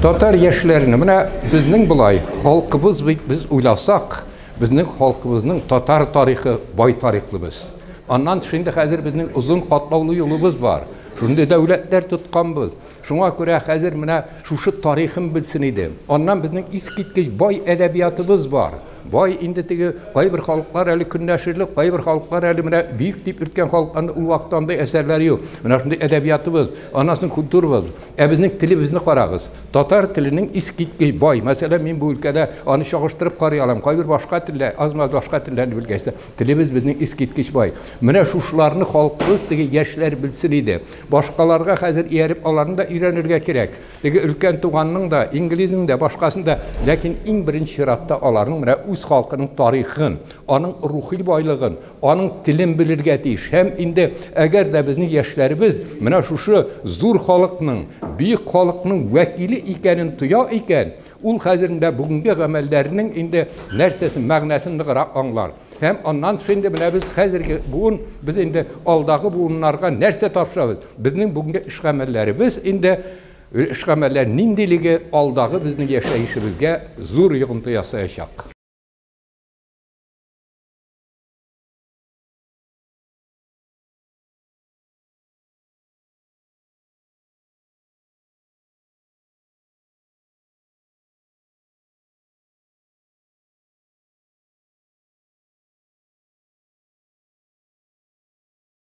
Татар яшьләрне менә безнең булай халкыбыз бит без уйласак, безнең халкыбызның татар тарихы бай тарихлы без. Аннан шунда хәзер безнең узын катлаулы юлыбыз бар. Шунда дәүләтләр тотканбыз. Шуңа күрә хәзер менә шушы тарихын белсен иде. Аннан безнең искиткеч бай әдәбиятыбыз бар. Бай инде теге кайбер халыклар әле көннәшерлек, кайбер халыклар әле менә бик дип үткән халыкларны ул вакытта андай әсәрләре юк. Менә шундый әдәбиятыбыз, анасын культурабыз. Безнең телебезне карагыз. Татар теленең искиткеч бай. Мәсәлән, мин бу өлкәдә аны чагыштырып карый алам. Кайбер башка телләр, азмаз башка телләрне белгәчтә, телебез безнең искиткеч бай. Менә шушларны халкыбыз теге яшьләр белсен иде. Башкаларга хәзер ияреп аларны да өйрәнергә кирәк. Теге өлкән туганның да, инглизның да, башкасын да, ләкин иң беренче чиратта аларның менә үз халкының тарихын, аның рухи байлыгын, аның телен белергә тиеш. Һәм инде әгәр дә безнең яшьләребез менә шушы зур халыкның, бик халыкның вәкиле икәнен тоя икән, ул хәзердә бүгенге гамәлләренең инде нәрсәсен, мәгънәсен ныграк аңлар. Һәм аннан шунда менә без хәзерге буын, без инде алдагы буыннарга нәрсә тапшырабыз? Безнең бүгенге эш гамәлләребез инде эш гамәлләр ниндилеге алдагы безнең яшәешебезгә зур йогынты ясаячак.